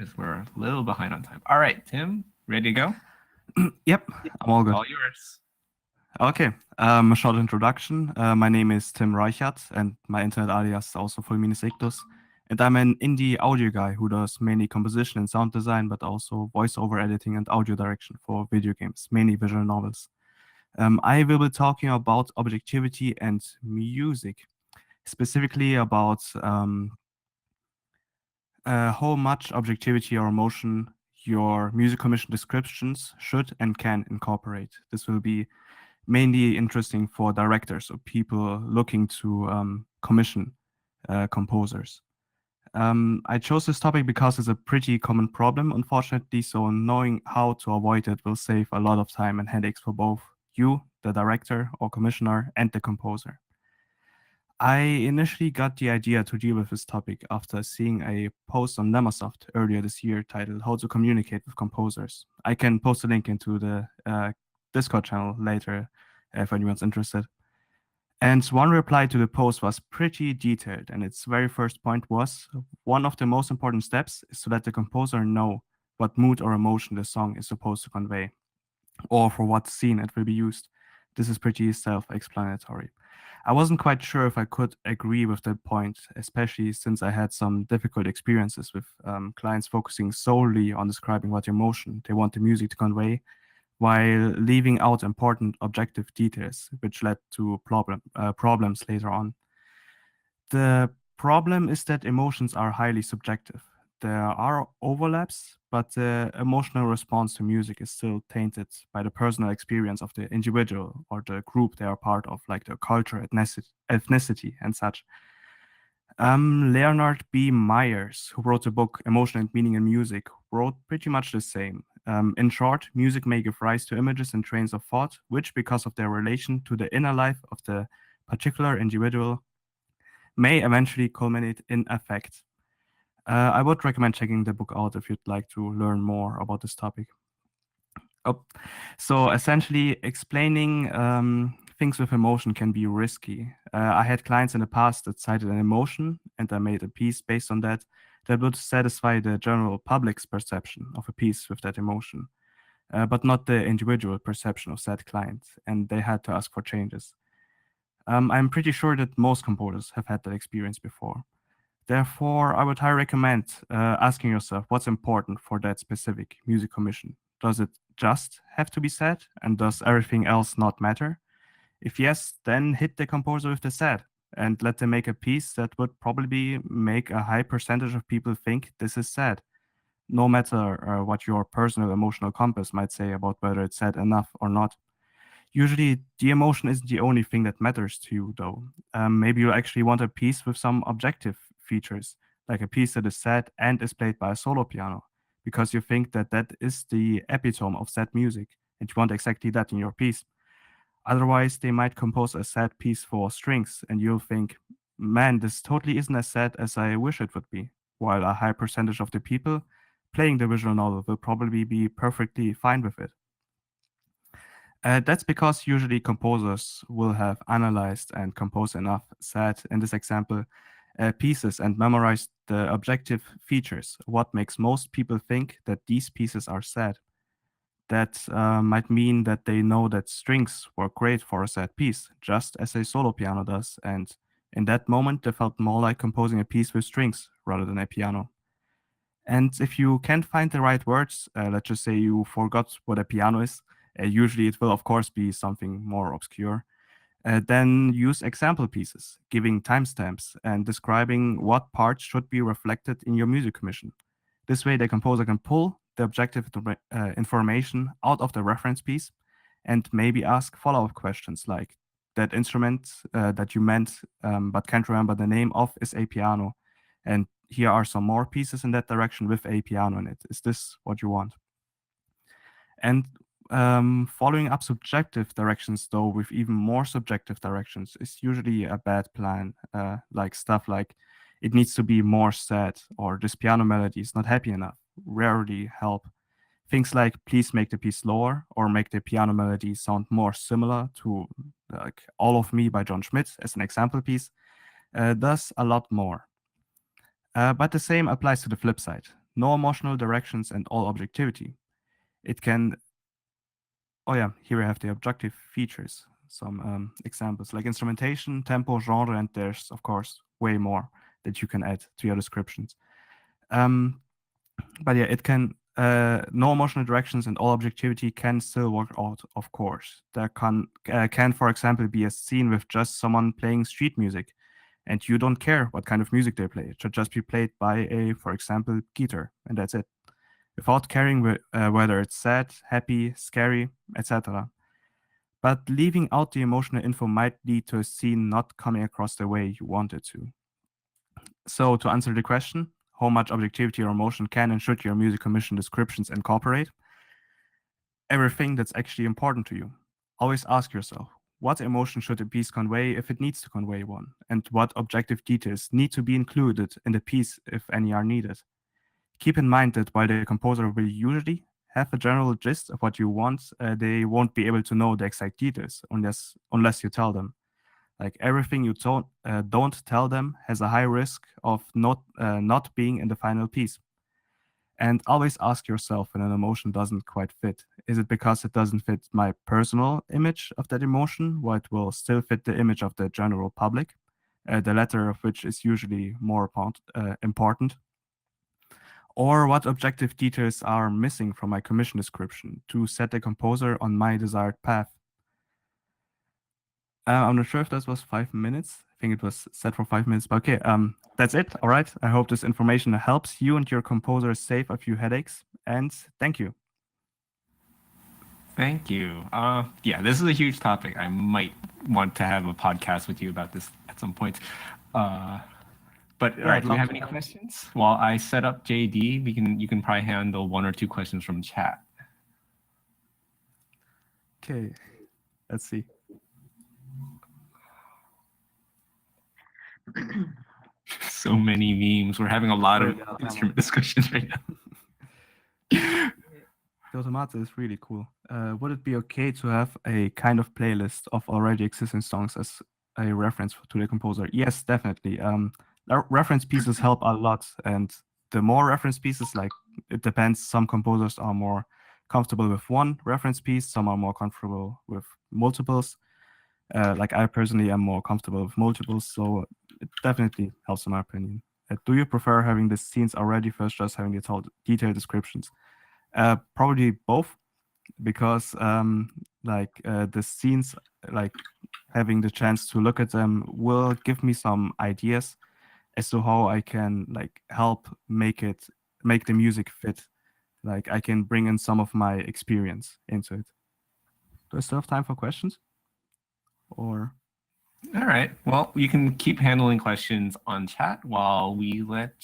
because we're a little behind on time. All right, Tim, ready to go? Yep, I'm all good. All yours. Okay, a short introduction. My name is Tim Reichert, and my internet alias is also Fulminisictus. And I'm an indie audio guy who does mainly composition and sound design, but also voiceover editing and audio direction for video games, mainly visual novels. I will be talking about objectivity and music, specifically about how much objectivity or emotion your music commission descriptions should and can incorporate. This will be mainly interesting for directors or people looking to commission composers. I chose this topic because it's a pretty common problem, unfortunately, so knowing how to avoid it will save a lot of time and headaches for both you, the director or commissioner, and the composer. I initially got the idea to deal with this topic after seeing a post on Nemasoft earlier this year titled How to Communicate with Composers. I can post a link into the Discord channel later if anyone's interested. And one reply to the post was pretty detailed, and its very first point was one of the most important steps is to let the composer know what mood or emotion the song is supposed to convey, or for what scene it will be used. This is pretty self explanatory. I wasn't quite sure if I could agree with that point, especially since I had some difficult experiences with clients focusing solely on describing what emotion they want the music to convey, while leaving out important objective details, which led to problems later on. The problem is that emotions are highly subjective. There are overlaps, but the emotional response to music is still tainted by the personal experience of the individual or the group they are part of, like their culture, ethnicity, and such. Leonard B. Myers, who wrote the book Emotion and Meaning in Music, wrote pretty much the same. In short, music may give rise to images and trains of thought, which, because of their relation to the inner life of the particular individual, may eventually culminate in affect. I would recommend checking the book out if you'd like to learn more about this topic. Oh, so essentially, explaining things with emotion can be risky. I had clients in the past that cited an emotion, and I made a piece based on that that would satisfy the general public's perception of a piece with that emotion, but not the individual perception of said client, and they had to ask for changes. I'm pretty sure that most composers have had that experience before. Therefore, I would highly recommend asking yourself what's important for that specific music commission. Does it just have to be said, and does everything else not matter? If yes, then hit the composer with the sad and let them make a piece that would probably make a high percentage of people think this is sad, no matter what your personal emotional compass might say about whether it's sad enough or not. Usually, the emotion isn't the only thing that matters to you, though. Maybe you actually want a piece with some objective features, like a piece that is sad and is played by a solo piano, because you think that that is the epitome of sad music, and you want exactly that in your piece. Otherwise, they might compose a sad piece for strings, and you'll think, man, this totally isn't as sad as I wish it would be, while a high percentage of the people playing the visual novel will probably be perfectly fine with it. That's because usually composers will have analyzed and composed enough sad, in this example, pieces and memorized the objective features, what makes most people think that these pieces are sad. That might mean that they know that strings work great for a sad piece, just as a solo piano does, and in that moment they felt more like composing a piece with strings rather than a piano. And if you can't find the right words, let's just say you forgot what a piano is, usually it will, of course, be something more obscure. Then use example pieces, giving timestamps and describing what parts should be reflected in your music commission. This way, the composer can pull the objective information out of the reference piece and maybe ask follow up questions like, that instrument that you meant but can't remember the name of is a piano. And here are some more pieces in that direction with a piano in it. Is this what you want? And following up subjective directions, though, with even more subjective directions is usually a bad plan. Like stuff like, it needs to be more sad, or this piano melody is not happy enough, rarely help. Things like, please make the piece slower, or make the piano melody sound more similar to like All of Me by John Schmidt as an example piece, does a lot more. But the same applies to the flip side. no emotional directions, and all objectivity. It can, oh yeah, here we have the objective features, some examples like instrumentation, tempo, genre, and there's, of course, way more that you can add to your descriptions. But yeah, it can, no emotional directions and all objectivity can still work out, of course. There can, for example, be a scene with just someone playing street music, and you don't care what kind of music they play. It should just be played by a, for example, guitar, and that's it, without caring whether it's sad, happy, scary, etc. But leaving out the emotional info might lead to a scene not coming across the way you want it to. So, to answer the question, how much objectivity or emotion can and should your music commission descriptions incorporate? Everything that's actually important to you. Always ask yourself, what emotion should a piece convey if it needs to convey one? And what objective details need to be included in the piece if any are needed? Keep in mind that while the composer will usually have a general gist of what you want, they won't be able to know the exact details unless you tell them. Like everything you don't tell them has a high risk of not being in the final piece. And always ask yourself when an emotion doesn't quite fit. Is it because it doesn't fit my personal image of that emotion, while it will still fit the image of the general public, the latter of which is usually more important? Or what objective details are missing from my commission description to set the composer on my desired path? I'm not sure if that was 5 minutes. I think it was set for 5 minutes, but okay, that's it. All right. I hope this information helps you and your composer save a few headaches, and thank you. Thank you. Yeah, this is a huge topic. I might want to have a podcast with you about this at some point. But all right, do we have any questions? While I set up JD, you can probably handle 1 or 2 questions from chat. Okay, let's see. So many memes. We're having a lot of instrument discussions right now. The automata is really cool. Would it be okay to have a kind of playlist of already existing songs as a reference to the composer? Yes, definitely. Reference pieces help a lot, and the more reference pieces, like it depends. Some composers are more comfortable with one reference piece, some are more comfortable with multiples. Like I personally am more comfortable with multiples, so it definitely helps in my opinion. Do you prefer having the scenes already first, just having the detailed descriptions? Probably both, because the scenes, like having the chance to look at them, will give me some ideas as to how I can like help make the music fit. Like I can bring in some of my experience into it. Do I still have time for questions? Or all right. Well, you can keep handling questions on chat while we let